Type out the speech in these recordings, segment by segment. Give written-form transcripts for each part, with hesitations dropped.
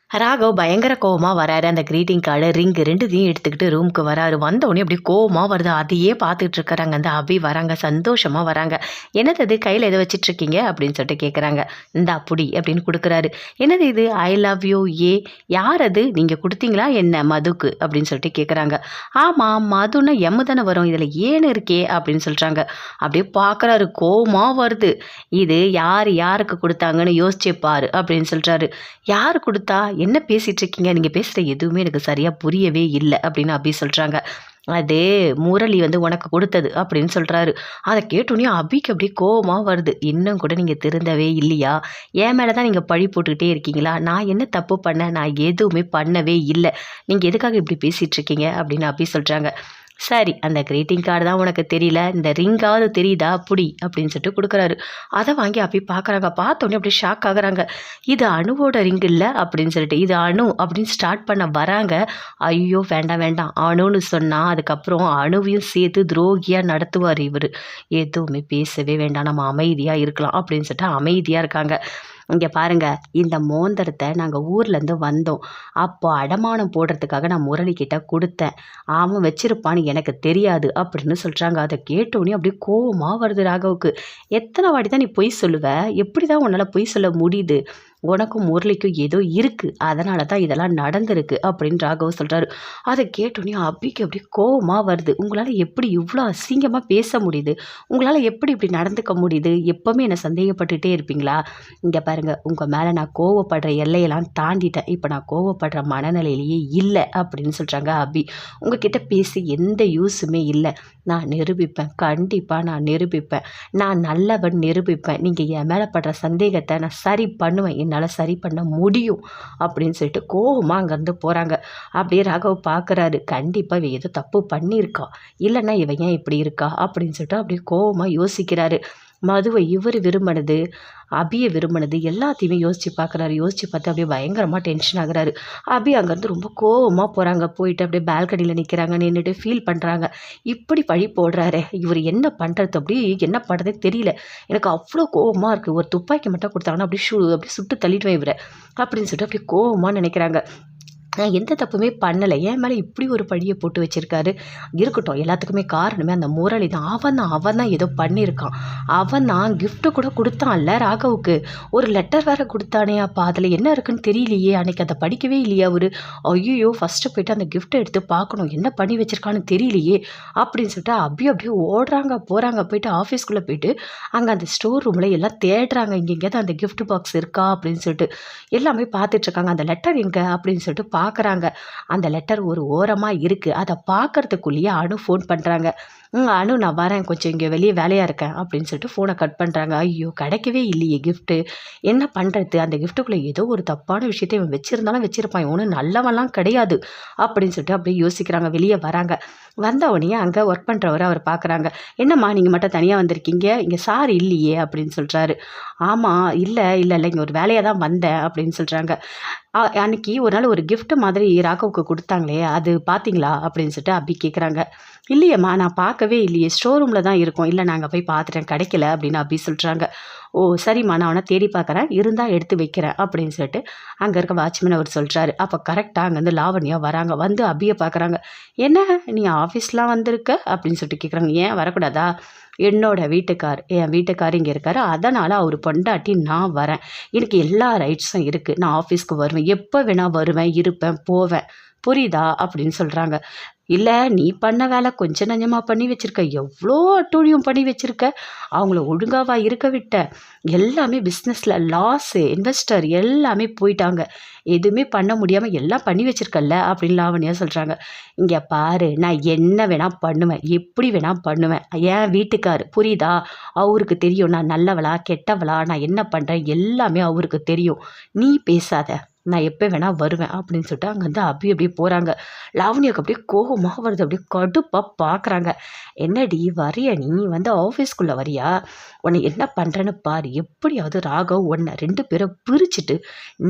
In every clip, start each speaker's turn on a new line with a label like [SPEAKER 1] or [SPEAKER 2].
[SPEAKER 1] ராகவ் பயங்கர கோவமா வராரு. அந்த கிரீட்டிங் கார்டு, ரிங் 2த்தையும் எடுத்துக்கிட்டு ரூமுக்கு வராரு. வந்தோனே அப்படியே கோவமா வருது. அதையே பார்த்துட்டு இருக்கிறாங்க. அந்த அபி வராங்க, சந்தோஷமா வராங்க. "என்னது இது கையில் எதை வச்சிட்ருக்கீங்க?" அப்படின்னு சொல்லிட்டு கேட்குறாங்க. "இந்தா புடி" அப்படின்னு கொடுக்குறாரு. "என்னது இது? ஐ லவ் யூ ஏ யார் அது? நீங்கள் கொடுத்தீங்களா என்ன மதுக்கு?" அப்படின்னு சொல்லிட்டு கேட்குறாங்க. "ஆமாம், மதுன்னா எம்மு தானே வரும், இதில் ஏன்னு இருக்கே" அப்படின்னு சொல்கிறாங்க. அப்படியே பார்க்குறாரு, கோவமா வருது. "இது யார் யாருக்கு கொடுத்தாங்கன்னு யோசிச்சே பாரு" அப்படின்னு சொல்கிறாரு. "யார் கொடுத்தா? என்ன பேசிகிட்டு இருக்கீங்க? நீங்கள் பேசுகிற எதுவுமே எனக்கு சரியாக புரியவே இல்லை" அப்படின்னு அபி சொல்கிறாங்க. "அது முரளி உனக்கு கொடுத்தது" அப்படின்னு சொல்கிறாரு. அதை கேட்டோன்னே அபிக்கு அப்படியே கோவமாக வருது. "இன்னும் கூட நீங்கள் திருந்தவே இல்லையா? என் மேலே தான் நீங்கள் பழி போட்டுக்கிட்டே இருக்கீங்களா? நான் என்ன தப்பு பண்ணேன்? நான் எதுவுமே பண்ணவே இல்லை. நீங்கள் எதுக்காக இப்படி பேசிகிட்டு இருக்கீங்க?" அப்படின்னு அபி சொல்கிறாங்க. "சரி, அந்த கிரீட்டிங் கார்டு தான் உனக்கு தெரியல, இந்த ரிங்காவது தெரியுதா? புடி" அப்படின்னு சொல்லிட்டு கொடுக்குறாரு. அதை வாங்கி அப்படி பார்க்குறாங்க. பார்த்தோன்னே அப்படியே ஷாக் ஆகுறாங்க. "இது அணுவோட ரிங் இல்லை" அப்படின்னு சொல்லிட்டு, "இது அணு" அப்படின்னு ஸ்டார்ட் பண்ண வராங்க. ஐயோ வேண்டாம் வேண்டாம், அணுன்னு சொன்னால் அதுக்கப்புறம் அணுவையும் சேர்த்து துரோகியாக நடத்துவார் இவர். எதுவுமே பேசவே வேண்டாம், நம்ம அமைதியாக இருக்கலாம் அப்படின்னு சொல்லிட்டு அமைதியாக இருக்காங்க. "இங்கே பாருங்க, இந்த மோந்திரத்தை நாங்கள் ஊர்லேருந்து வந்தோம். அப்போ அடமானம் போடுறதுக்காக நான் முரளிக்கிட்ட கொடுத்தேன். அவன் வச்சிருப்பான்னு எனக்கு தெரியாது" அப்படின்னு சொல்கிறாங்க. அதை கேட்டோன்னே அப்படியே கோவமாக வருது ராகவுக்கு. "எத்தனை வாட்டி தான் நீ பொய் சொல்லுவ? எப்படி தான் உன்னால் பொய் சொல்ல முடியுது? உனக்கும் முரளிக்கும் ஏதோ இருக்குது, அதனால தான் இதெல்லாம் நடந்திருக்கு" அப்படின்னு ராகவ் சொல்கிறாரு. அதை கேட்டோன்னே அபிக்கு அப்படியே கோவமாக வருது. "உங்களால் எப்படி இவ்வளோ அசிங்கமாக பேச முடியுது? உங்களால் எப்படி இப்படி நடந்துக்க முடியுது? எப்போவுமே என்னை சந்தேகப்பட்டுகிட்டே இருப்பீங்களா? இங்கே பாருங்க, உங்கள் மேலே நான் கோவப்படுற எல்லையெல்லாம் தாண்டிட்டேன். இப்போ நான் கோவப்படுற மனநிலையிலேயே இல்லை" அப்படின்னு சொல்கிறாங்க அபி. "உங்ககிட்ட பேசி எந்த யூஸுமே இல்லை. நான் நிரூபிப்பேன், கண்டிப்பாக நான் நிரூபிப்பேன். நான் நல்லவன் நிரூபிப்பேன். நீங்கள் என் மேலே படுற சந்தேகத்தை நான் சரி பண்ணுவேன், என்னால் சரி பண்ண முடியும்" அப்படின்னு சொல்லிட்டு கோவமாக அங்கேருந்து போகிறாங்க. அப்படியே ராகவ் பார்க்குறாரு. கண்டிப்பாக இவ ஏதோ தப்பு பண்ணியிருக்கா, இல்லைன்னா இவன் ஏன் இப்படி இருக்கா அப்படின்னு சொல்லிட்டு அப்படியே கோவமாக யோசிக்கிறாரு. மதுவை இவர் விரும்பினது, அபியை விரும்பினது எல்லாத்தையுமே யோசித்து பார்க்குறாரு. யோசித்து பார்த்து அப்படியே பயங்கரமாக டென்ஷன் ஆகுறாரு. அபி அங்கேருந்து ரொம்ப கோவமாக போகிறாங்க. போயிட்டு அப்படியே பால்கனியில் நிற்கிறாங்க. நின்றுட்டு ஃபீல் பண்ணுறாங்க. இப்படி பழி போடுறாரு, இவர் என்ன பண்ணுறது, அப்படி என்ன பண்ணுறதே தெரியல. எனக்கு அவ்வளோ கோவமாக இருக்குது. ஒரு துப்பாக்கி மட்டும் கொடுத்தாங்கன்னா அப்படியே சுட்டு தள்ளிடுவேன் இவரை அப்படின்னு சொல்லிட்டு அப்படியே கோவமாக நினைக்கிறாங்க. நான் எந்த தப்புமே பண்ணலை, என் மேலே இப்படி ஒரு பழியை போட்டு வச்சுருக்காரு. இருக்கட்டும், எல்லாத்துக்குமே காரணமே அந்த முரளி தான். அவன் தான் ஏதோ பண்ணியிருக்கான். அவன் தான் கிஃப்ட்டு கூட கொடுத்தான்ல ராகவுக்கு. ஒரு லெட்டர் வேறு கொடுத்தானே. அப்போ அதில் என்ன இருக்குன்னு தெரியலையே. அன்றைக்கி அதை படிக்கவே இல்லையா அவரு? ஐயோ, ஃபஸ்ட்டு போய்ட்டு அந்த கிஃப்ட்டை எடுத்து பார்க்கணும், என்ன பண்ணி வச்சுருக்கான்னு தெரியலையே அப்படின்னு சொல்லிட்டு அப்படியே ஓடுறாங்க, போகிறாங்க. போயிட்டு ஆஃபீஸ்க்குள்ளே போயிட்டு அங்கே அந்த ஸ்டோர் ரூமில் எல்லாம் தேடுறாங்க. இங்கே எங்கேயாவது அந்த கிஃப்ட் பாக்ஸ் இருக்கா அப்படின்னு சொல்லிட்டு எல்லாமே பார்த்துட்ருக்காங்க. அந்த லெட்டர் எங்கே அப்படின்னு சொல்லிட்டு பார்க்குறாங்க. அந்த லெட்டர் ஒரு ஓரமாக இருக்குது. அதை பார்க்கறதுக்குள்ளேயே அனு ஃபோன் பண்ணுறாங்க. அனு, நான் வரேன், கொஞ்சம் இங்கே வெளியே வேலையாக இருக்கேன்" அப்படின்னு சொல்லிட்டு ஃபோனை கட் பண்ணுறாங்க. ஐயோ, கிடைக்கவே இல்லையே கிஃப்ட்டு. என்ன பண்ணுறது? அந்த கிஃப்ட்டுக்குள்ளே ஏதோ ஒரு தப்பான விஷயத்தை இவன் வச்சுருந்தாலும் வச்சுருப்பான். இவனும் நல்லவன்லாம் கிடையாது அப்படின்னு சொல்லிட்டு அப்படியே யோசிக்கிறாங்க. வெளியே வராங்க. வந்தவொடனே அங்கே ஒர்க் பண்ணுறவர் அவர் பார்க்குறாங்க. "என்னம்மா, நீங்கள் மட்டும் தனியாக வந்திருக்கீங்க? இங்கே சார் இல்லையே" அப்படின்னு சொல்கிறாரு. "ஆமாம், இல்லை இங்கே ஒரு வேலையாக தான் வந்தேன்" அப்படின்னு சொல்கிறாங்க. "அன்னைக்கு ஒரு நாள் ஒரு gift மாதிரி ராகவுக்கு கொடுத்தாங்களே, அது பார்த்தீங்களா?" அப்படின்னு சொல்லிட்டு அபி கேட்குறாங்க. "இல்லையேம்மா, நான் பார்க்கவே இல்லையே, ஸ்டோர் ரூமில் தான் இருக்கும்." "இல்லை, நான் அங்கே போய் பார்த்துட்டேன், கிடைக்கல" அப்படின்னு அபி சொல்கிறாங்க. "ஓ சரிம்மா, நான் அவனை தேடி பார்க்குறேன், இருந்தால் எடுத்து வைக்கிறேன்" அப்படின்னு சொல்லிட்டு அங்கே இருக்க வாட்ச்மேன் அவர் சொல்கிறாரு. அப்போ கரெக்டாக அங்கேருந்து லாவண்யா வராங்க. வந்து அபியை பார்க்குறாங்க. "என்ன, நீ ஆஃபீஸ்லாம் வந்திருக்க?" அப்படின்னு சொல்லிட்டு கேட்குறாங்க. "ஏன் வரக்கூடாதா?" என் வீட்டுக்கார் இங்கே இருக்கார், அதனால் அவர் பொண்டாட்டி நான் வரேன். எனக்கு எல்லா ரைட்ஸும் இருக்குது. நான் ஆஃபீஸ்க்கு வருவேன், எப்போ வேணால் வருவேன், இருப்பேன், போவேன். புரியுதா அப்படின்னு சொல்கிறாங்க. "இல்லை, நீ பண்ண வேலை கொஞ்சம் நஞ்சமாக பண்ணி வச்சுருக்க, எவ்வளோ அட்டூழியம் பண்ணி வச்சுருக்க. அவங்கள ஒழுங்காவா இருக்க விட்ட. எல்லாமே பிஸ்னஸில் லாஸு, இன்வெஸ்டர் எல்லாமே போயிட்டாங்க. எதுவுமே பண்ண முடியாமல் எல்லாம் பண்ணி வச்சுருக்கல்ல" அப்படின்னு லாவண்யா சொல்கிறாங்க. "இங்கே பாரு, நான் என்ன வேணால் பண்ணுவேன், எப்படி வேணால் பண்ணுவேன். என் வீட்டுக்கார் புரியுதா, அவருக்கு தெரியும் நான் நல்லவளா கெட்டவளா, நான் என்ன பண்ணுறேன் எல்லாமே அவருக்கு தெரியும். நீ பேசாத, நான் எப்போ வேணால் வருவேன்" அப்படின்னு சொல்லிட்டு அங்கேருந்து அப்படியே போகிறாங்க. லாவண்யாவுக்கு அப்படியே கோபமாக வருது. அப்படியே கடுப்பாக பார்க்குறாங்க. "என்னடி வரியா, நீ ஆஃபீஸ்க்குள்ளே வரியா? உன்னை என்ன பண்ணுறேன்னு பாரு. எப்படியாவது ராகவ் உன்னை 2 பேரை பிரிச்சுட்டு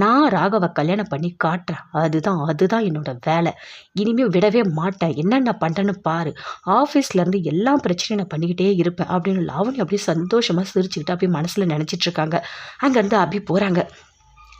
[SPEAKER 1] நான் ராகவை கல்யாணம் பண்ணி காட்டுறேன். அதுதான் என்னோட வேலை. இனிமேல் விடவே மாட்டேன். என்னென்ன பண்ணுறேன்னு பாரு. ஆஃபீஸ்லேருந்து எல்லா பிரச்சனையும் நான் பண்ணிக்கிட்டே இருப்பேன்" அப்படின்னு லாவண்யா அப்படியே சந்தோஷமாக சிரிச்சுக்கிட்டு அப்படியே மனசில் நினச்சிட்ருக்காங்க. அங்கேருந்து அபி போகிறாங்க.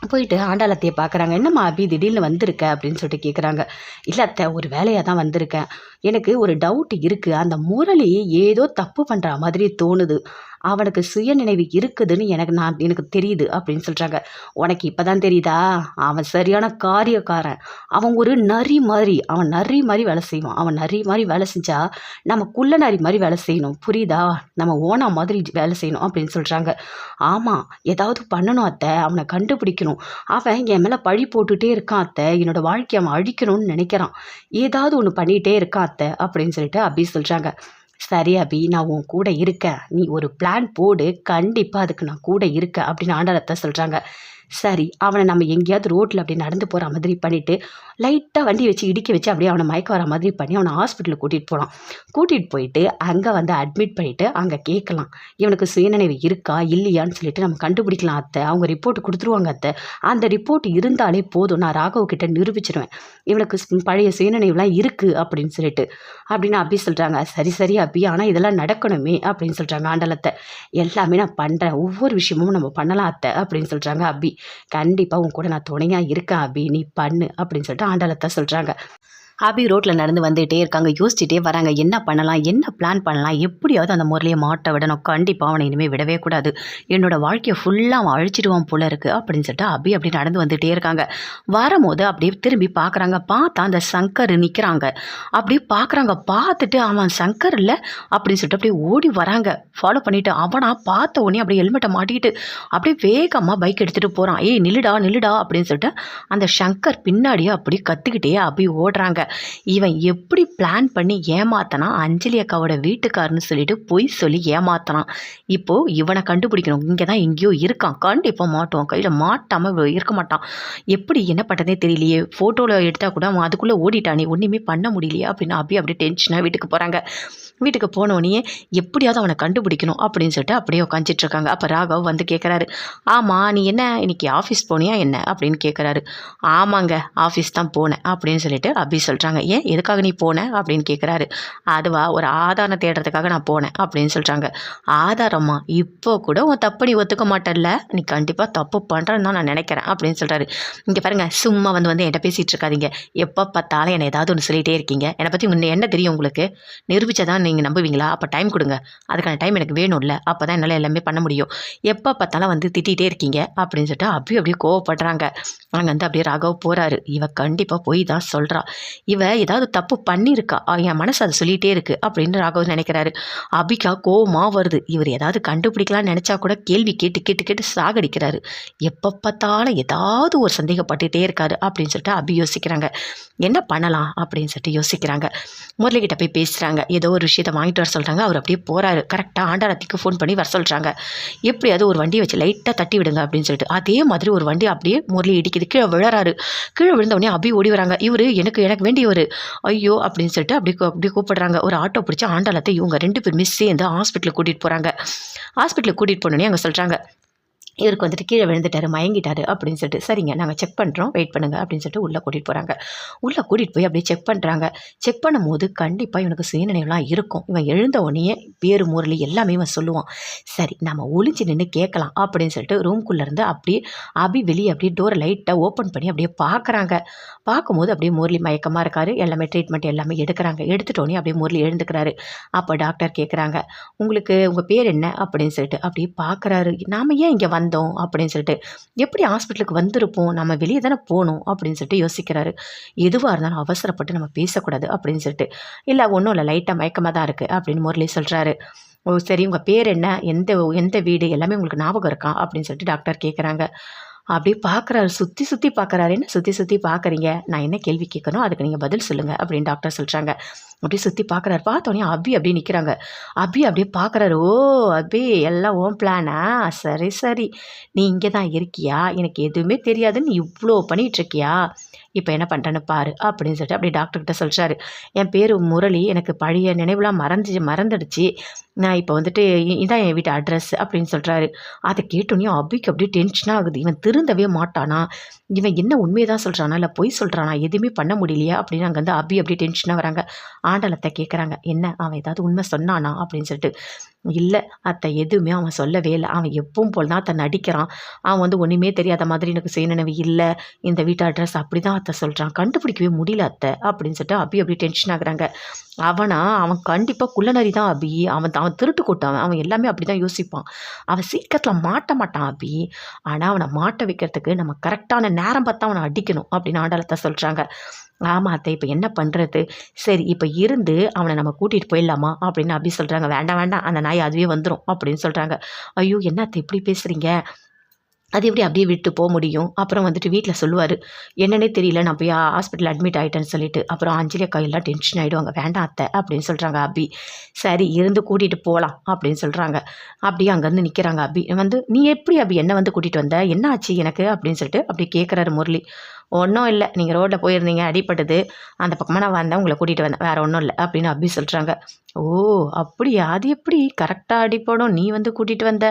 [SPEAKER 1] போயிட்டு ஆண்டாளத்தைய பார்க்குறாங்க. "என்னம்மா அபி திடீர்னு வந்திருக்க?" அப்படின்னு சொல்லிட்டு கேட்குறாங்க. "இல்ல அத்தை, ஒரு வேலையா தான் வந்திருக்கேன். எனக்கு ஒரு டவுட் இருக்கு. அந்த முரளி ஏதோ தப்பு பண்றா மாதிரி தோணுது. அவனுக்கு சுயநினைவு இருக்குதுன்னு எனக்கு தெரியுது" அப்படின்னு சொல்றாங்க. "உனக்கு இப்பதான் தெரியுதா? அவன் சரியான காரியக்காரன். அவன் ஒரு நரி மாரி. அவன் நரி மாரி வேலை செய்வான். அவன் நரி மாரி வேலை செஞ்சா, நம்ம குள்ள நரி மாரி வேலை செய்யணும். புரியுதா? நம்ம ஓனா மாதிரி வேலை செய்யணும்" அப்படின்னு சொல்றாங்க. "ஆமா, ஏதாவது பண்ணணும் அத்தை. அவன கண்டுபிடிக்கணும். அவன் என் மேல பழி போட்டுட்டே இருக்கான் அத்தை. என்னோட வாழ்க்கைய அவன் அழிக்கணும்னு நினைக்கிறான். ஏதாவது ஒண்ணு பண்ணிட்டே இருக்கான் அத்தை" அப்படின்னு சொல்லிட்டு அபி சொல்றாங்க. "சரி அபி, நான் உன் கூட இருக்கேன். நீ ஒரு பிளான் போடு. கண்டிப்பா அதுக்கு நான் கூட இருக்கேன்" அப்படின்னு ஆண்டாளத்த சொல்றாங்க. சரி, அவன நம்ம எங்கேயாவது ரோட்ல அப்படியே நடந்து போற மாதிரி பண்ணிட்டு, லைட்டா வண்டி வச்சு இடிக்க வச்சு அப்படியே அவன மயக்கம் வர மாதிரி பண்ணி அவன ஹாஸ்பிட்டலுக்கு கூட்டிட்டு போலாம். கூட்டிட்டு போயிட்டு அங்க வந்து அட்மிட் பண்ணிட்டு அங்க கேட்கலாம். இவனுக்கு சுயநினைவு இருக்கா? இல்லையான்னு சொல்லிட்டு நம்ம கண்டுபிடிக்கலாம் அத்தை. அவங்க ரிப்போர்ட் குடுத்துருவாங்க அத்தை. அந்த ரிப்போர்ட் இருந்தாலே போதும். நான் ராகவ் கிட்ட நிரூபிச்சுருவேன். இவனுக்கு பழைய சுயநினைவுலாம் இருக்கு அப்படின்னு சொல்லிட்டு. அப்படின்னு அபி சொல்றாங்க. "சரி, சரி அபி. ஆனா இதெல்லாம் நடக்கணுமே" அப்படின்னு சொல்றாங்க ஆண்டாளத்த. "எல்லாமே நான் பண்றேன். ஒவ்வொரு விஷயமும் நம்ம பண்ணலாம் அத்தை" அப்படின்னு சொல்றாங்க அபி. "கண்டிப்பா உன் கூட நான் துணையா இருக்கேன் அபி. நீ பண்ணு" அப்படின்னு சொல்லிட்டு ஆண்டாளத்த சொல்றாங்க. அபி ரோட்ல நடந்து வந்துட்டே இருக்காங்க. யோசிச்சுட்டே வராங்க. என்ன பண்ணலாம்? என்ன பிளான் பண்ணலாம்? எப்படியாவது அந்த முரளிய மாட்ட விடணும். கண்டிப்பா அவன இனிமே விடவே கூடாது. என்னோட வாழ்க்கைய ஃபுல்லா அவன் அழிச்சிடுவான் போல இருக்கு அப்படின்னு சொல்லிட்டு அபி அப்படி நடந்து வந்துட்டே இருக்காங்க. வரும்போது அப்படியே திரும்பி பார்க்குறாங்க. பார்த்தா அந்த சங்கர் நிற்கிறாங்க. அப்படியே பார்க்குறாங்க. பார்த்துட்டு அவன் சங்கர் இல்ல அப்படின்னு சொல்லிட்டு அப்படியே ஓடி வராங்க. ஃபாலோ பண்ணிட்டு அவனா பார்த்த உடனே அப்படியே ஹெல்மெட்டை மாட்டிக்கிட்டு அப்படியே வேகமாக பைக் எடுத்துகிட்டு போகிறான். "ஏய் நில்லுடா நில்லுடா" அப்படின்னு சொல்லிட்டு அந்த சங்கர் பின்னாடியே அப்படி கற்றுக்கிட்டே அபி ஓடுறாங்க. இவன் எப்படி பிளான் பண்ணி ஏமாத்தனான்? அஞ்சலி அக்காவோட வீட்டுக்காரன்னு சொல்லிட்டு பொய் சொல்லி ஏமாத்தனான். இப்போ இவனை கண்டுபிடிக்கணும். இங்கே தான் எங்கேயோ இருக்கான். கண்டிப்பாக மாட்டுவான். கையில் மாட்டாமல் இருக்க மாட்டான். எப்படி என்ன பண்ணுறதே தெரியலையே. ஃபோட்டோவில் எடுத்தால் கூட அவன் அதுக்குள்ளே ஓடிட்டானே, ஒன்றுமே பண்ண முடியலையே அப்படின்னு அப்படியே டென்ஷனாக வீட்டுக்கு போகிறாங்க. வீட்டுக்கு போனோடனே எப்படியாவது அவனை கண்டுபிடிக்கணும் அப்படின்னு சொல்லிட்டு அப்படியே உட்காந்துட்டு இருக்காங்க. அப்போ ராகவ் வந்து கேட்குறாரு. "ஆமாம், நீ என்ன இன்னைக்கு ஆஃபீஸ் போனியா என்ன?" அப்படின்னு கேட்குறாரு. "ஆமாங்க, ஆஃபீஸ் தான் போனேன்" அப்படின்னு சொல்லிட்டு அபி சொல்கிறாங்க. "ஏன், எதுக்காக நீ போன?" அப்படின்னு கேட்குறாரு. "அதுவா, ஒரு ஆதாரம் தேடுறதுக்காக நான் போனேன்" அப்படின்னு சொல்கிறாங்க. "ஆதாரமா? இப்போ கூட உன் தப்பு நீ ஒத்துக்க மாட்டல்ல? நீ கண்டிப்பாக தப்பு பண்ணுறன்னு தான் நான் நினைக்கிறேன்" அப்படின்னு சொல்கிறாரு. "இங்கே பாருங்க, சும்மா வந்து வந்து என்கிட்ட பேசிகிட்டு இருக்காதீங்க. எப்போ பார்த்தாலும் என்னை ஏதாவது ஒன்று சொல்லிகிட்டே இருக்கீங்க. என்னை பற்றி என்ன தெரியும் உங்களுக்கு? நிரூபிச்சதான் நீங்கள் நம்புவீங்களா? அப்போ டைம் கொடுங்க. அதுக்கான டைம் எனக்கு வேணும்ல. அப்போ தான் என்னால் எல்லாமே பண்ண முடியும். எப்போ பார்த்தாலும் வந்து திட்டிகிட்டே இருக்கீங்க" அப்படின்னு சொல்லிட்டு அப்படியே கோவப்படுறாங்க. அங்கே வந்து அப்படியே ராகவ் போகிறாரு. இவ கண்டிப்பாக போய் தான் சொல்கிறா. இவ ஏதாவது தப்பு பண்ணியிருக்கா. என் மனசு அதை சொல்லிகிட்டே இருக்கு அப்படின்னு ராகவ் நினைக்கிறாரு. அபிகா கோவமாக வருது. இவர் ஏதாவது கண்டுபிடிக்கலாம்னு நினச்சா கூட கேள்வி கேட்டு கேட்டு கேட்டு சாகடிக்கிறாரு. எப்போ பார்த்தாலும் ஏதாவது ஒரு சந்தேகப்பட்டுகிட்டே இருக்காரு அப்படின்னு சொல்லிட்டு அபி யோசிக்கிறாங்க. என்ன பண்ணலாம் அப்படின்னு சொல்லிட்டு யோசிக்கிறாங்க. முரளிகிட்ட போய் பேசுகிறாங்க. ஏதோ ஒரு விஷயத்தை வாங்கிட்டு வர சொல்கிறாங்க. அவர் அப்படியே போகிறாரு. கரெக்டாக ஆண்டாளத்திக்கு ஃபோன் பண்ணி வர சொல்கிறாங்க. எப்படியாவது ஒரு வண்டியை வச்சு லைட்டாக தட்டி விடுங்க அப்படின்னு சொல்லிட்டு. அதே மாதிரி ஒரு வண்டி அப்படியே முரளி இடிக்குது. கீழே விழறாரு. கீழே விழுந்த உடனே அபி ஓடி வராங்க. இவர் எனக்கு வேண்டியவர் ஐயோ அப்படின்னு சொல்லிட்டு அப்படி கூப்பிடுறாங்க. ஒரு ஆட்டோ பிடிச்சி ஆண்டாளத்தை இவங்க 2 பேருமே சேர்ந்து ஹாஸ்பிட்டலுக்கு கூட்டிகிட்டு போகிறாங்க. ஹாஸ்பிட்டலுக்கு கூட்டிகிட்டு போனோடனே அங்கே சொல்கிறாங்க, "இவருக்கு வந்துட்டு கீழே விழுந்துட்டாரு, மயங்கிட்டாரு" அப்படின்னு சொல்லிட்டு. "சரிங்க, நாங்கள் செக் பண்ணுறோம், வெயிட் பண்ணுங்க" அப்படின்னு சொல்லிட்டு உள்ளே கூட்டிகிட்டு போகிறாங்க. உள்ளே கூட்டிகிட்டு போய் அப்படியே செக் பண்ணுறாங்க. செக் பண்ணும்போது கண்டிப்பாக இவனுக்கு சுயநினைவுலாம் இருக்கும். இவன் எழுந்த உடனே பேரு முரளி எல்லாமே இவன் சொல்லுவான். சரி, நம்ம ஒளிஞ்சு நின்று கேட்கலாம் அப்படின்னு சொல்லிட்டு ரூம்குள்ளேருந்து அப்படியே அபி வெளியே அப்படியே டோரை லைட்டாக ஓப்பன் பண்ணி அப்படியே பார்க்குறாங்க. பார்க்கும்போது அப்படியே முரளி மயக்கமாக இருக்காரு. எல்லாமே ட்ரீட்மெண்ட் எல்லாமே எடுக்கிறாங்க. எடுத்துட்டோன்னே அப்படியே முரளி எழுந்துக்கிறாரு. அப்போ டாக்டர் கேட்குறாங்க, "உங்களுக்கு உங்கள் பேர் என்ன?" அப்படின்னு சொல்லிட்டு. அப்படியே பார்க்குறாரு. "நாம ஏன் இங்கே வந்தோம்?" அப்படின்னு சொல்லிட்டு. "எப்படி ஹாஸ்பிட்டலுக்கு வந்திருப்போம்? நம்ம வெளியே தானே போகணும்" அப்படின்னு சொல்லிட்டு யோசிக்கிறாரு. எதுவாக இருந்தாலும் அவசரப்பட்டு நம்ம பேசக்கூடாது அப்படின்னு சொல்லிட்டு. "இல்லை, ஒன்றும் இல்லை, லைட்டாக மயக்கமாக தான் இருக்குது" அப்படின்னு முரளி சொல்கிறாரு. "ஓ சரி, உங்கள் பேர் என்ன? எந்த எந்த வீடு எல்லாமே உங்களுக்கு ஞாபகம் இருக்கா?" அப்படின்னு சொல்லிட்டு டாக்டர் கேட்குறாங்க. அப்படியே பார்க்குறாரு. சுற்றி சுற்றி பார்க்குறாரு. "என்ன சுற்றி சுற்றி பார்க்குறீங்க? நான் என்ன கேள்வி கேட்கணும், அதுக்கு நீங்கள் பதில் சொல்லுங்கள்" அப்படின்னு டாக்டர் சொல்கிறாங்க. அப்படியே சுற்றி பார்க்குறாரு. பார்த்தோன்னே அபி அப்படியே நிற்கிறாங்க. அபி அப்படியே பார்க்குறாரு. "ஓ அபி, எல்லாம் உன் பிளானா? சரி சரி, நீ இங்கே தான் இருக்கியா? எனக்கு எதுவுமே தெரியாதுன்னு நீ இவ்வளோ பண்ணிகிட்ருக்கியா? இப்போ என்ன பண்ணுறேன்னு பாரு" அப்படின்னு சொல்லிட்டு அப்படியே டாக்டர்கிட்ட சொல்கிறாரு. "என் பேர் முரளி. எனக்கு பழைய நினைவுலாம் மறந்துடுச்சு. நான் இப்போ வந்துட்டு இதான் என் வீட்டு அட்ரஸ்" அப்படின்னு சொல்கிறாரு. அதை கேட்டோன்னே அபிக்கு அப்படியே டென்ஷனாக ஆகுது. இவன் திருந்தவே மாட்டானா? இவன் என்ன உண்மையை தான் சொல்கிறானா இல்லை பொய் சொல்கிறானா? எதுவுமே பண்ண முடியலையா அப்படின்னு அங்கே வந்து அபி அப்படியே டென்ஷனாக வராங்க. ஆண்டலத்தை கேட்குறாங்க, என்ன அவன் ஏதாவது உண்மை சொன்னானா அப்படின்னு சொல்லிட்டு. இல்லை அத்தை, எதுவுமே அவன் சொல்லவே இல்லை. அவன் எப்பவும் போல் தான் அத்தை நடிக்கிறான். அவன் வந்து ஒன்றுமே தெரியாத மாதிரி எனக்கு செய்யணுனவு இல்லை. இந்த வீட்டு அட்ரஸ் அப்படி தான் அத்தை சொல்கிறான். கண்டுபிடிக்கவே முடியல அத்தை அப்படின்னு சொல்லிட்டு அப்படி டென்ஷன் ஆகுறாங்க. அவன் கண்டிப்பாக குள்ளநரி தான் அபி. அவன் அவன் திருட்டு கொட்டவன். அவன் எல்லாமே அப்படி தான் யோசிப்பான். அவன் சீக்கிரத்தில் மாட்ட மாட்டான் அபி. ஆனால் அவனை மாட்ட வைக்கிறதுக்கு நம்ம கரெக்டான நேரம் பார்த்தா அவனை அடிக்கணும் அப்படின்னு ஆண்டாளத்தை சொல்கிறாங்க. ஆமா அத்தை, இப்போ என்ன பண்ணுறது? சரி, இப்போ இருந்து அவனை நம்ம கூட்டிகிட்டு போயிடலாமா அப்படின்னு அபி சொல்கிறாங்க. வேண்டாம் வேண்டாம், அந்த நாய் அதுவே வந்துடும் அப்படின்னு சொல்கிறாங்க. ஐயோ, என்ன அத்தை இப்படி பேசுகிறீங்க? அது எப்படி அப்படியே விட்டு போக முடியும்? அப்புறம் வந்துட்டு வீட்டில் சொல்லுவார், என்னன்னே தெரியல, நான் போய் ஹாஸ்பிட்டல் அட்மிட் ஆகிட்டேன்னு சொல்லிட்டு. அப்புறம் அஞ்சலி அக்கா எல்லாம் டென்ஷன் ஆகிடுவாங்க. வேண்டாம் அத்தை அப்படின்னு சொல்கிறாங்க அபி. சரி, இருந்து கூட்டிகிட்டு போகலாம் அப்படின்னு சொல்கிறாங்க. அப்படியே அங்கேருந்து நிற்கிறாங்க அபி. வந்து, நீ எப்படி அபி என்ன வந்து கூட்டிகிட்டு வந்த? என்ன ஆச்சு எனக்கு அப்படின்னு சொல்லிட்டு அப்படி கேட்குறாரு முரளி. ஒன்றும் இல்லை, நீங்கள் ரோட்டில் போயிருந்தீங்க, அடிப்பட்டது, அந்த பக்கமாக நான் வந்தேன், உங்களை கூட்டிகிட்டு வந்தேன், வேறு ஒன்றும் இல்லை அப்படின்னு அபி சொல்கிறாங்க. ஓ அப்படியா? அது எப்படி கரெக்டாக அடிப்படும் நீ வந்து கூட்டிகிட்டு வந்த?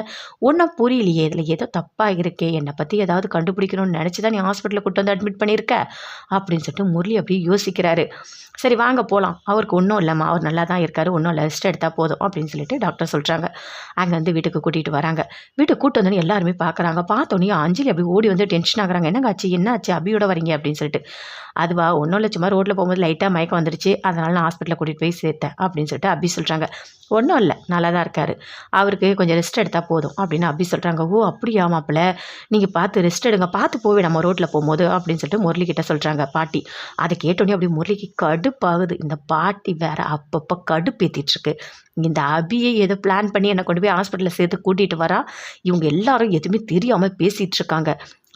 [SPEAKER 1] ஒன்றும் புரியலையே, இதில் ஏதோ தப்பாக இருக்கே, என்னை பற்றி ஏதாவது கண்டுபிடிக்கணும்னு நினச்சி தான் நீ ஹாஸ்பிட்டலில் கூட்டு வந்து அட்மிட் பண்ணியிருக்க அப்படின்னு சொல்லிட்டு முரளி அப்படியே யோசிக்கிறாரு. சரி வாங்க போகலாம், அவருக்கு ஒன்றும் இல்லைம்மா, அவர் நல்லா தான் இருக்காரு, ஒன்றும் இல்லை, ரெஸ்ட் எடுத்தால் போதும் அப்படின்னு சொல்லிட்டு டாக்டர் சொல்கிறாங்க. அங்கேருந்து வீட்டுக்கு கூட்டிகிட்டு வராங்க. வீட்டுக்கு கூட்டு வந்தோன்னு எல்லாருமே பார்க்குறாங்க. பார்த்தோன்னே அஞ்சலி அப்படி ஓடி வந்து டென்ஷன் ஆகுறாங்க. என்னங்க ஆச்சு, என்ன ஆச்சு, அபியோட வரீங்க அப்படின்னு சொல்லிட்டு. அதுவா ஒன்றும் இல்லை, சும்மா ரோட்டில் போகும்போது லைட்டாக மயக்கம் வந்துடுச்சு, அதனால் நான் ஹாஸ்பிட்டலில் கூட்டிகிட்டு போய் சேர்த்தேன் அப்படின்னு சொல்லிட்டு அபி சொல்கிறாங்க. ஒன்றும் இல்லை, நல்லா தான் இருக்காரு, அவருக்கு கொஞ்சம் ரெஸ்ட் எடுத்தால் போதும் அப்படின்னு அபி சொல்கிறாங்க. ஓ அப்படியா மாப்பிள்ள, நீங்கள் பார்த்து ரெஸ்ட் எடுங்க, பார்த்து போவே நம்ம ரோட்டில் போகும்போது அப்படின்னு சொல்லிட்டு முரளிக்கிட்ட சொல்கிறாங்க பாட்டி. அதை கேட்டோன்னே அப்படியே முரளிக்கு கடுப்பாகுது. இந்த பாட்டி வேற அப்பப்போ கடுப்பேற்றிட்டுருக்கு. இந்த அபியை ஏதோ பிளான் பண்ணி என்னை கொண்டு போய் ஹாஸ்பிட்டலில் சேர்த்து கூட்டிகிட்டு வரா, இவங்க எல்லாரும் எதுவுமே தெரியாமல் பேசிகிட்டு இருக்காங்க.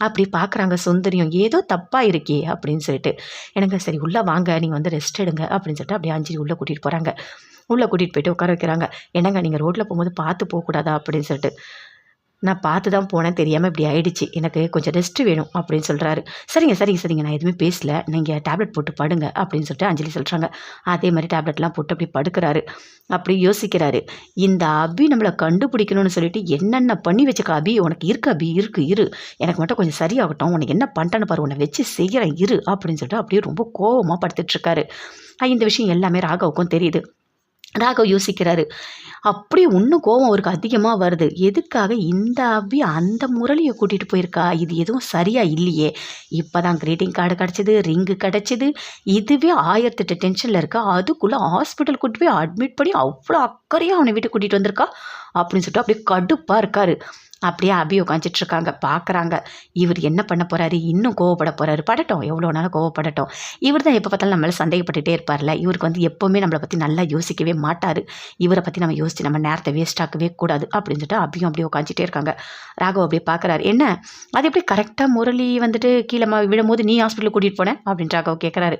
[SPEAKER 1] அப்படி பார்க்குறாங்க சுந்தரியும், ஏதோ தப்பாக இருக்கே அப்படின்னு சொல்லிட்டு. எனக்கு சரி உள்ளே வாங்க, நீங்கள் வந்து ரெஸ்ட் எடுங்க அப்படின்னு சொல்லிட்டு அப்படியே அஞ்சலி உள்ளே கூட்டிகிட்டு போகிறாங்க. உள்ளே கூட்டிகிட்டு போயிட்டு உட்கார வைக்கிறாங்க. என்னங்க நீங்கள் ரோட்டில் போகும்போது பார்த்து போகக்கூடாதா அப்படின்னு சொல்லிட்டு. நான் பார்த்து தான் போனேன், தெரியாமல் இப்படி ஆயிடுச்சு, எனக்கு கொஞ்சம் ரெஸ்ட் வேணும் அப்படின்னு சொல்கிறாரு. சரிங்க சரிங்க சரிங்க, நான் எதுவுமே பேசல, நீங்கள் டேப்லெட் போட்டு படுங்க அப்படின்னு சொல்லிட்டு அஞ்சலி சொல்கிறாங்க. அதே மாதிரி டேப்லெட்லாம் போட்டு அப்படி படுக்கிறாரு. அப்படி யோசிக்கிறாரு, இந்த அபி நம்மளை கண்டுபிடிக்கணும்னு சொல்லிட்டு என்னென்ன பண்ணி வச்சுக்க அபி, உனக்கு இருக்கு அபி, இரு, எனக்கு மட்டும் கொஞ்சம் சரியாகட்டும், உனக்கு என்ன பண்ணிட்டேன்னு பாரு, உன்னை வச்சு செய்கிறேன் இரு அப்படின்னு சொல்லிட்டு அப்படியே ரொம்ப கோபமாக படுத்துட்ருக்காரு. இந்த விஷயம் எல்லாமே ராகவுக்கும் தெரியுது. ராகவ் யோசிக்கிறாரு. அப்படியே இன்னும் கோவம் அவருக்கு அதிகமாக வருது. எதுக்காக இந்த அபி அந்த முரளியை கூட்டிகிட்டு போயிருக்கா? இது எதுவும் சரியா இல்லையே. இப்போ தான் க்ரீட்டிங் கார்டு கிடச்சிது, ரிங்கு கிடச்சிது, இதுவே 1008 டென்ஷனில் இருக்கா. அதுக்குள்ளே ஹாஸ்பிட்டல் கூட்டி போய் அட்மிட் பண்ணி அவ்வளோ அக்கறையாக அவனை வீட்டுக்கு கூட்டிகிட்டு வந்திருக்கா அப்படின்னு சொல்லிட்டு அப்படியே கடுப்பாக இருக்காரு. அப்படியே அபி உட்காந்துட்ருக்காங்க, பார்க்குறாங்க. இவர் என்ன பண்ண போகிறாரு, இன்னும் கோவப்பட போகிறாரு. படட்டும், எவ்வளோ நாளும் கோவப்படட்டும். இவர் தான் எப்போ பார்த்தாலும் நம்மளால் சந்தேகப்பட்டுகிட்டே இருப்பார்ல. இவருக்கு வந்து எப்போவுமே நம்மளை பற்றி நல்லா யோசிக்கவே மாட்டார். இவரை பற்றி நம்ம யோசித்து நம்ம நேரத்தை வேஸ்ட் ஆக்கவே கூடாது அப்படின்னு சொல்லிட்டு அபியும் அப்படியே உட்காந்துட்டே இருக்காங்க. ராகவ் அப்படியே பார்க்குறாரு. என்ன அது எப்படி கரெக்டாக முரளி வந்துட்டு கீழே விழும்போது நீ ஹாஸ்பிட்டலுக்கு கூட்டிகிட்டு போனேன் அப்படின்னு ராகவ் கேட்குறாரு.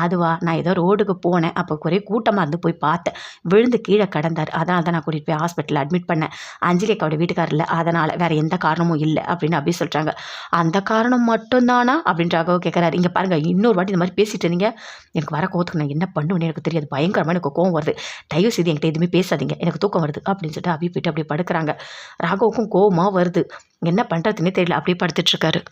[SPEAKER 1] அதுவா, நான் ஏதோ ரோடுக்கு போனேன், அப்போ ஒரே கூட்டமாக இருந்து போய் பார்த்தேன், விழுந்து கீழே கிடந்தார், அதனால தான் நான் கூட்டிகிட்டு போய் ஹாஸ்பிட்டலில் அட்மிட் பண்ணேன். அஞ்சலி அக்காவோட வீட்டுக்காரர் இல்லை, அதனால் வேறு எந்த காரணமும் இல்லை அப்படின்னு அப்படி சொல்கிறாங்க. அந்த காரணம் மட்டும்தானா அப்படின்னு ராகவ் கேட்குறாரு. இங்கே பாருங்கள், இன்னொரு வாட்டி இந்த மாதிரி பேசிட்டு இருந்தீங்க, எனக்கு வர கோவத்துக்கு நான் என்ன பண்ணுவேன்னு எனக்கு தெரியாது, பயங்கரமாக எனக்கு கோவம் வருது, தயவு செய்து என்கிட்ட எதுவுமே பேசாதீங்க, எனக்கு தூக்கம் வருது அப்படின்னு சொல்லிட்டு அப்படி போயிட்டு அப்படியே படுக்கிறாங்க. ராகவுக்கும் கோவமாக வருது, என்ன பண்ணுறதுன்னே தெரியல, அப்படியே படுத்துட்ருக்காரு.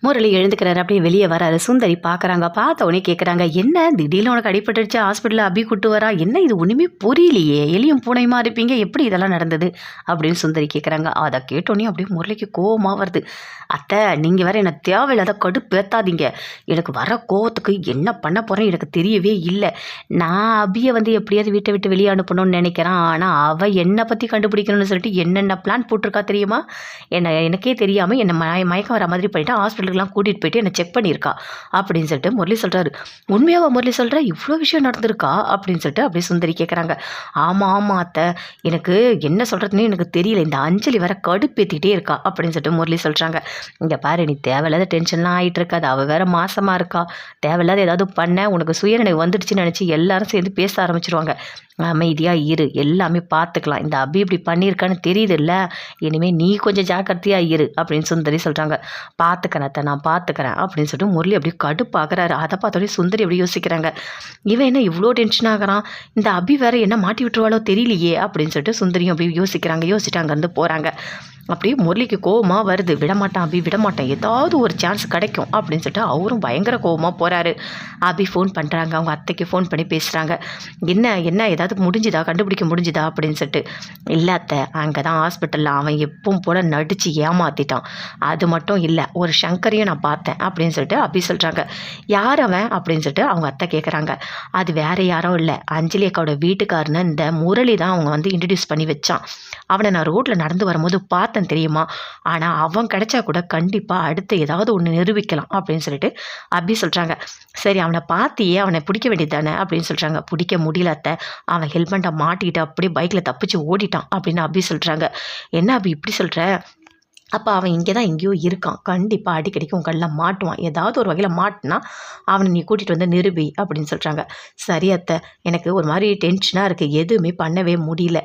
[SPEAKER 1] முரளி எழுந்துக்கிறாரு. அப்படியே வெளியே வராரு. சுந்தரி பார்க்குறாங்க. பார்த்த உடனே கேட்குறாங்க, என்ன திடீர்னு உனக்கு அடிபட்டுருச்சு, ஹாஸ்பிட்டலில் அபி கூட்டு வரா, என்ன இது ஒன்றுமே புரியலையே, எலியும் பூனையுமா இருப்பீங்க, எப்படி இதெல்லாம் நடந்தது அப்படின்னு சுந்தரி கேட்குறாங்க. அதை கேட்டோன்னே அப்படியே முரளிக்கு கோவமாக வருது. அத்தை, நீங்கள் வேறு என்னை தேவையில்லாத கடுப்பேற்றாதீங்க, எனக்கு வர கோவத்துக்கு என்ன பண்ண போகிறேன் எனக்கு தெரியவே இல்லை. நான் அபியை வந்து எப்படியாவது வீட்டை விட்டு வெளியே அனுப்பணும்னு நினைக்கிறேன், ஆனால் அவள் என்னை பற்றி கண்டுபிடிக்கணும்னு சொல்லிட்டு என்னென்ன பிளான் போட்டிருக்கா தெரியுமா? எனக்கே தெரியாமல் என்னை மயக்கம் வர மாதிரி பண்ணிவிட்டு ஹாஸ்பிட்டல் கூட்டிகிட்டு போயிட்டு என்னை செக் பண்ணியிருக்கா அப்படின்னு சொல்லிட்டு முரளி சொல்கிறாரு. உண்மையாவா முரளி சொல்கிற, இவ்வளோ விஷயம் நடந்திருக்கா அப்படின்னு சொல்லிட்டு அப்படியே சுந்தரி கேட்குறாங்க. ஆமாம் அத்தை, எனக்கு என்ன சொல்கிறதுன்னு எனக்கு தெரியல, இந்த அஞ்சலி வர கடுப்பேற்றிட்டே இருக்கா அப்படின்னு சொல்லிட்டு முரளி சொல்கிறாங்க. இங்கே பாரு, நீ தேவையில்லாத டென்ஷன்லாம் ஆகிட்டு இருக்காது, அவள் வேற மாசமாக இருக்கா, தேவையில்லாத ஏதாவது பண்ண உனக்கு சுயநினைவு வந்துடுச்சுன்னு நினச்சி எல்லாரும் சேர்ந்து பேச ஆரம்பிச்சிருவாங்க. அமைதியாக இரு, எல்லாமே பார்த்துக்கலாம். இந்த அபி இப்படி பண்ணியிருக்கான்னு தெரியுதுல்ல, இனிமேல் நீ கொஞ்சம் ஜாக்கிரதையாக இரு அப்படின்னு சுந்தரி சொல்கிறாங்க. பார்த்துக்கிறேன் அத்தை, நான் பார்த்துக்கிறேன் அப்படின்னு சொல்லிட்டு முரளி அப்படியே கடுப்பாகிறாரு. அதை பார்த்தோடனே சுந்தரி அப்படி யோசிக்கிறாங்க, இவன் என்ன இவ்வளோ டென்ஷன் ஆகிறான், இந்த அபி வேற என்ன மாட்டி விட்டுருவாளோ தெரியலையே அப்படின்னு சொல்லிட்டு சுந்தரியும் அப்படி யோசிக்கிறாங்க. யோசிச்சுட்டு அங்கேருந்து போகிறாங்க. அப்படியே முரளிக்கு கோவமாக வருது. விடமாட்டான் அபி, விடமாட்டேன், ஏதாவது ஒரு சான்ஸ் கிடைக்கும் அப்படின்னு சொல்லிட்டு அவரும் பயங்கர கோவமாக போகிறாரு. அபி ஃபோன் பண்ணுறாங்க, அவங்க அத்தைக்கு ஃபோன் பண்ணி பேசுகிறாங்க. என்ன என்ன ஏதாவது முடிஞ்சுதா, கண்டுபிடிக்க முடிஞ்சுதா அப்படின்னு சொல்லிட்டு. இல்லை அத்தை, அங்கே தான் ஹாஸ்பிட்டலில் அவன் எப்பவும் போல் நடித்து ஏமாற்றிட்டான். அது மட்டும் இல்லை, ஒரு சங்கரையும் நான் பார்த்தேன் அப்படின்னு சொல்லிட்டு அபி சொல்கிறாங்க. யார் அவன் அப்படின்னு சொல்லிட்டு அவங்க அத்தை கேட்குறாங்க. அது வேற யாரோ இல்லை, அஞ்சலி அக்காவோட வீட்டுக்காரன்னு இந்த முரளி தான் அவங்க வந்து இன்ட்ரடியூஸ் பண்ணி வச்சான். அவனை நான் ரோட்டில் நடந்து வரும்போது பார்த்தேன் தெரியுமா, ஆனால் அவன் கிடைச்சா கூட கண்டிப்பாக அடுத்து ஏதாவது ஒன்று நிரூபிக்கலாம் அப்படின்னு சொல்லிட்டு அபி சொல்கிறாங்க. சரி, அவனை பார்த்தியே அவனை பிடிக்க வேண்டியது தானே அப்படின்னு சொல்கிறாங்க. பிடிக்க முடியல அத்தை, அவன் ஹெல்மெட்டை மாட்டிக்கிட்டு அப்படியே பைக்கில் தப்பிச்சு ஓடிட்டான் அப்படின்னு அபி சொல்கிறாங்க. என்ன அபி இப்படி சொல்கிற, அப்போ அவன் இங்கே தான் எங்கேயோ இருக்கான், கண்டிப்பாக அடிக்கடிக்கு உன் கண்ணில் மாட்டுவான், ஏதாவது ஒரு வகையில் மாட்டினா அவனை நீ கூட்டிகிட்டு வந்து நிரூபி அப்படின்னு சொல்கிறாங்க. சரி அத்தை, எனக்கு ஒரு மாதிரி டென்ஷனாக இருக்குது, எதுவுமே பண்ணவே முடியல,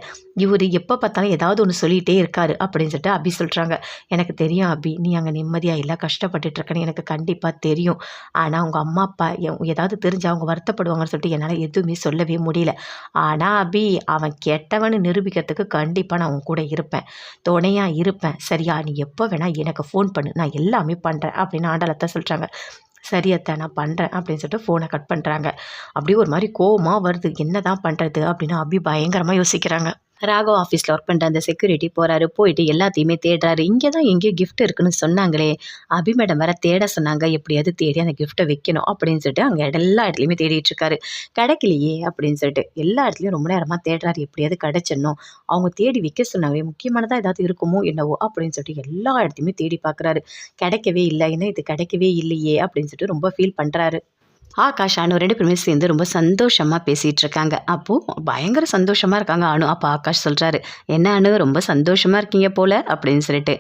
[SPEAKER 1] இவர் எப்போ பார்த்தாலும் ஏதாவது ஒன்று சொல்லிகிட்டே இருக்காரு அப்படின்னு சொல்லிட்டு அபி சொல்கிறாங்க. எனக்கு தெரியும் அபி, நீ அங்கே நிம்மதியாக இல்லை, கஷ்டப்பட்டுட்ருக்கேன்னு எனக்கு கண்டிப்பாக தெரியும். ஆனால் உங்கள் அம்மா அப்பா ஏதாவது தெரிஞ்சு அவங்க வருத்தப்படுவாங்கன்னு சொல்லிட்டு என்னால் எதுவுமே சொல்லவே முடியல. ஆனால் அபி, அவன் கெட்டவன்னு நிரூபிக்கிறதுக்கு கண்டிப்பாக நான் உன் கூட இருப்பேன், துணையாக இருப்பேன், சரியா? நீ எப்போ வேணால் எனக்கு ஃபோன் பண்ணு, நான் எல்லாமே பண்ணுறேன் அப்படின்னு ஆண்டாளத்தை சொல்கிறாங்க. சரி அத்தை, நான் பண்ணுறேன் அப்படின்னு சொல்லிட்டு ஃபோனை கட் பண்ணுறாங்க. அப்படியே ஒரு மாதிரி கோவமாக வருது, என்ன தான் பண்ணுறது அப்படின்னு அபி பயங்கரமாக யோசிக்கிறாங்க. ராகவ் ஆஃபீஸில் ஒர்க் பண்ணுற அந்த செக்யூரிட்டி போகிறாரு. போயிட்டு எல்லாத்தையுமே தேடுறாரு. இங்கே தான் எங்கேயோ கிஃப்ட் இருக்குன்னு சொன்னாங்களே, அபி மேடம் வேற தேட சொன்னாங்க, எப்படியாவது தேடி அந்த கிஃப்ட்டை வைக்கணும் அப்படின்னு சொல்லிட்டு அங்கே எல்லா இடத்துலையுமே தேடிட்டு இருக்காரு. கிடைக்கலையே அப்படின்னு சொல்லிட்டு எல்லா இடத்துலையும் ரொம்ப நேரமாக தேடுறாரு, எப்படியாவது கிடைச்சிடணும், அவங்க தேடி வைக்க சொன்னாங்களே, முக்கியமானதாக ஏதாவது இருக்குமோ என்னவோ அப்படின்னு சொல்லிட்டு எல்லா இடத்தையுமே தேடி பார்க்குறாரு. கிடைக்கவே இல்லை, என்ன இது கிடைக்கவே இல்லையே அப்படின்னு சொல்லிட்டு ரொம்ப ஃபீல் பண்ணுறாரு. ஆகாஷ் அனு 2 பேருமே சேர்ந்து ரொம்ப சந்தோஷமாக பேசிகிட்டு இருக்காங்க. அப்போது பயங்கர சந்தோஷமாக இருக்காங்க அனு. அப்போ ஆகாஷ் சொல்கிறாரு, என்ன அனு ரொம்ப சந்தோஷமாக இருக்கீங்க போல் அப்படின்னு சொல்லிட்டு.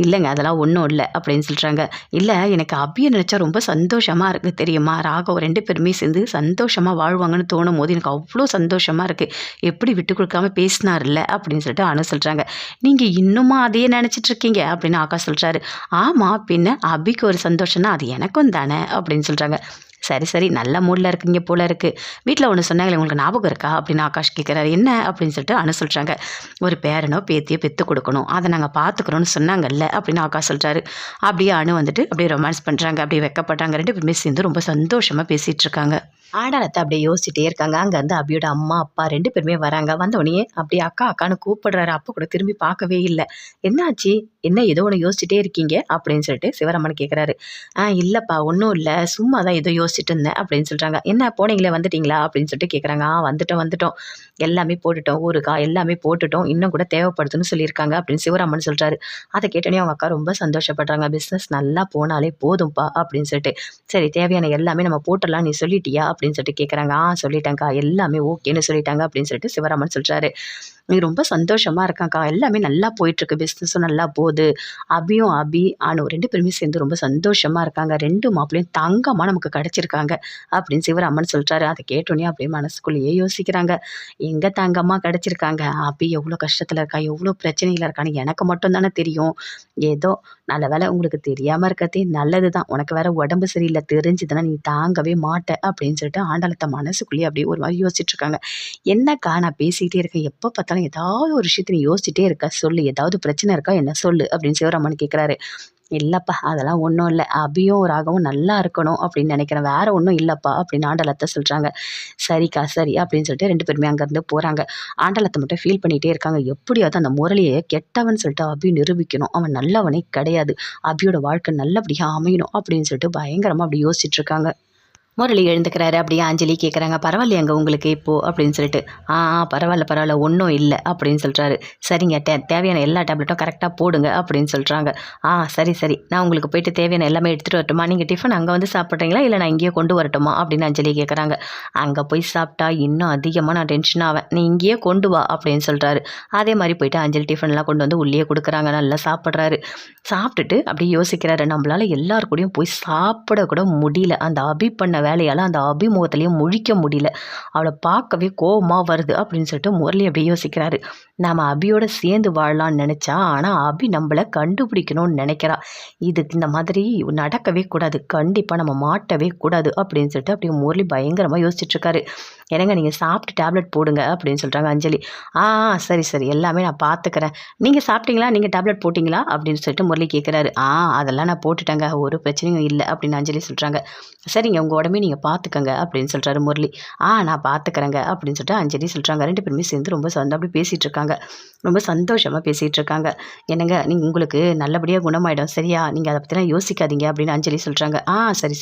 [SPEAKER 1] இல்லைங்க, அதெல்லாம் ஒன்றும் இல்லை அப்படின்னு சொல்கிறாங்க. இல்லை, எனக்கு அபியை நினச்சா ரொம்ப சந்தோஷமாக இருக்குது தெரியுமா, ராகவ் 2 பேருமே சேர்ந்து சந்தோஷமாக வாழ்வாங்கன்னு தோணும் போது எனக்கு அவ்வளோ சந்தோஷமாக இருக்குது, எப்படி விட்டு கொடுக்காம பேசினார்ல அப்படின்னு சொல்லிட்டு அனு சொல்கிறாங்க. நீங்கள் இன்னுமா அதையே நினச்சிட்ருக்கீங்க அப்படின்னு ஆகாஷ் சொல்கிறாரு. ஆமாம், பின்ன அபிக்கு ஒரு சந்தோஷம்னா அது எனக்கும் தானே அப்படின்னு சொல்கிறாங்க. சரி சரி, நல்ல மூடில் இருக்கீங்க போல இருக்குது. வீட்டில் ஒன்று சொன்னாங்களே, உங்களுக்கு ஞாபகம் இருக்கா அப்படின்னு ஆகாஷ் கேட்குறாரு. என்ன அப்படின்னு சொல்லிட்டு அனு சொல்கிறாங்க. ஒரு பேரனோ பேத்தியோ பெற்று கொடுக்கணும், அதை நாங்கள் பார்த்துக்குறோன்னு சொன்னாங்கல்ல அப்படின்னு ஆகாஷ் சொல்கிறாரு. அப்படியே அனு வந்துட்டு அப்படியே ரொமான்ஸ் பண்ணுறாங்க, அப்படியே வெக்கப்படுறாங்க. 2 பேருமே சேர்ந்து ரொம்ப சந்தோஷமாக பேசிகிட்டு இருக்காங்க. ஆடாளத்தை அப்படியே யோசிச்சுட்டே இருக்காங்க. அங்கேருந்து அபியோட அம்மா அப்பா 2 பேருமே வராங்க. வந்தோடனே அப்படியே அக்கா அக்கான்னு கூப்பிடுறாரு. அப்போ கூட திரும்பி பார்க்கவே இல்லை. என்னாச்சு, என்ன ஏதோ ஒன்று யோசிச்சுட்டே இருக்கீங்க அப்படின்னு சொல்லிட்டு சிவராமன் கேட்குறாரு. இல்லைப்பா, ஒன்றும் இல்லை, சும்மா தான் ஏதோ யோசிச்சுட்டு இருந்தேன் அப்படின்னு சொல்கிறாங்க. என்ன போனீங்களே, வந்துட்டீங்களா அப்படின்னு சொல்லிட்டு கேட்குறாங்க. வந்துட்டோம், எல்லாமே போட்டுட்டோம், ஊறுகாய் எல்லாமே போட்டுட்டோம், இன்னும் கூட தேவைப்படுதுன்னு சொல்லியிருக்காங்க அப்படின்னு சிவராமன் சொல்கிறாரு. அதை கேட்டோன்னே அவங்க அக்கா ரொம்ப சந்தோஷப்படுறாங்க. பிஸ்னஸ் நல்லா போனாலே போதும்ப்பா அப்படின்னு சொல்லிட்டு. சரி, தேவையான எல்லாமே நம்ம போட்டுடலாம், நீ சொல்லிட்டியா அப்படின்னு சொல்லிட்டு கேட்குறாங்க. சொல்லிட்டேங்க்கா, எல்லாமே ஓகேன்னு சொல்லிட்டாங்க அப்படின்னு சொல்லிட்டு சிவராமன் சொல்கிறாரு. நீ ரொம்ப சந்தோஷமாக இருக்காங்க்கா, எல்லாமே நல்லா போயிட்டுருக்கு, பிஸ்னஸும் நல்லா போகுது. அபி அனு 2 பேருமே சேர்ந்து ரொம்ப சந்தோஷமாக இருக்காங்க. 2 மாப்பிள்ளையும் தங்கமாக நமக்கு கிடச்சிருக்காங்க அப்படின்னு சிவராமன் சொல்கிறாரு. அதை கேட்டோன்னே அப்படியே மனசுக்குள்ளேயே யோசிக்கிறாங்க. எங்கே தங்கமாக கிடச்சிருக்காங்க, அபி எவ்வளோ கஷ்டத்தில் இருக்கா, எவ்வளோ பிரச்சனையில் இருக்கான்னு எனக்கு மட்டும் தானே தெரியும். ஏதோ நல்ல வேலை, உங்களுக்கு தெரியாமல் இருக்கிறதே நல்லது தான், உனக்கு வேற உடம்பு சரியில்லை, தெரிஞ்சுதுன்னா நீ தாங்கவே மாட்ட அப்படின்னு சொல்லிட்டு ஆண்டாளத்தை மனசுக்குள்ளேயே அப்படியே ஒரு மாதிரி யோசிச்சுட்டு இருக்காங்க. என்னக்கா, நான் பேசிக்கிட்டே இருக்கேன், எப்போ பார்த்தாலும் ஏதாவது ஒரு விஷயத்தை நீ யோசிச்சுட்டே இருக்கா, சொல்லு, ஏதாவது பிரச்சனை இருக்கா என்ன சொல்லு அப்படின்னு சிவராமன் கேட்குறாரு. இல்லைப்பா, அதெல்லாம் ஒன்றும் இல்லை, அபியும் ராகவும் நல்லா இருக்கணும் அப்படின்னு நினைக்கிறேன், வேற ஒன்றும் இல்லைப்பா அப்படின்னு ஆண்டலத்தை சொல்கிறாங்க. சரிக்கா சரி அப்படின்னு சொல்லிட்டு 2 பேருமே அங்கேருந்து போகிறாங்க. ஆண்டலத்தை மட்டும் ஃபீல் பண்ணிகிட்டே இருக்காங்க. எப்படியாவது அந்த முரளியை கெட்டவன் சொல்லிட்டு அபி நிரூபிக்கணும், அவன் நல்லவனே கிடையாது, அபியோட வாழ்க்கை நல்லபடியாக அமையணும் அப்படின்னு சொல்லிட்டு பயங்கரமாக அப்படி யோசிச்சுட்டு இருக்காங்க. முரளி எழுந்துக்கிறாரு. அப்படியே அஞ்சலி கேட்குறாங்க, பரவாயில்லையாங்க உங்களுக்கு இப்போது அப்படின்னு சொல்லிட்டு. பரவாயில்ல ஒன்றும் இல்லை அப்படின்னு சொல்கிறாரு. சரிங்க, தேவையான எல்லா டேப்லெட்டும் கரெக்டாக போடுங்க அப்படின்னு சொல்கிறாங்க. சரி, நான் உங்களுக்கு போயிட்டு தேவையான எல்லாமே எடுத்துகிட்டு வரட்டுமா, நீங்கள் டிஃபன் அங்கே வந்து சாப்பிட்றீங்களா இல்லை நான் இங்கேயே கொண்டு வரட்டுமா அப்படின்னு அஞ்சலி கேட்குறாங்க. அங்கே போய் சாப்பிட்டா இன்னும் அதிகமாக நான் டென்ஷன் ஆவேன், நீ இங்கேயே கொண்டு வா அப்படின்னு சொல்கிறாரு. அதே மாதிரி போயிட்டு அஞ்சலி டிஃபன்லாம் கொண்டு வந்து உள்ளே கொடுக்குறாங்க. நல்லா சாப்பிட்றாரு. சாப்பிட்டுட்டு அப்படியே யோசிக்கிறாரு, நம்மளால் எல்லார் கூடயும் போய் சாப்பிட கூட முடியல, அந்த அபி பண்ண வேலையால் அந்த அபிமுகத்திலையும் முழிக்க முடியல. அவளை பார்க்கவே கோவமாக வருது அப்படின்னு சொல்லிட்டு முரளி அப்படியே யோசிக்கிறாரு. நாம் அபியோட சேர்ந்து வாழலாம்னு நினச்சா, ஆனால் அபி நம்மளை கண்டுபிடிக்கணும்னு நினைக்கிறா. இதுக்கு இந்த மாதிரி நடக்கவே கூடாது, கண்டிப்பாக நம்ம மாட்டவே கூடாது அப்படின்னு சொல்லிட்டு அப்படியே முரளி பயங்கரமாக யோசிச்சுட்ருக்காரு. என்னங்க நீங்கள் சாப்பிட்டு டேப்லெட் போடுங்க அப்படின்னு சொல்கிறாங்க அஞ்சலி. ஆ சரி சரி, எல்லாமே நான் பார்த்துக்கிறேன். நீங்கள் சாப்பிட்டீங்களா, நீங்கள் டேப்லெட் போட்டிங்களா அப்படின்னு சொல்லிட்டு முரளி கேட்குறாரு. அதெல்லாம் நான் போட்டுட்டேங்க, ஒரு பிரச்சனையும் இல்லை அப்படின்னு அஞ்சலி சொல்கிறாங்க. சரிங்க, உங்கள் உடம்பே நீங்கள் பார்த்துக்கங்க அப்படின்னு சொல்கிறாரு முரளி. நான் பார்த்துக்கிறேங்க அப்படின்னு சொல்லிட்டு அஞ்சலி சொல்கிறாங்க. 2 பேருமே சேர்ந்து ரொம்ப அப்படி பேசிகிட்டு இருக்காங்க. ரொம்ப சந்தோஷமாக பேசிகிட்டு இருக்காங்க. என்னங்க, உங்களுக்கு நல்லபடியாக குணமாயிடும் சரியா, நீங்கள் அதை பற்றிலாம் யோசிக்காதீங்க அப்படின்னு அஞ்சலி சொல்கிறாங்க. சரி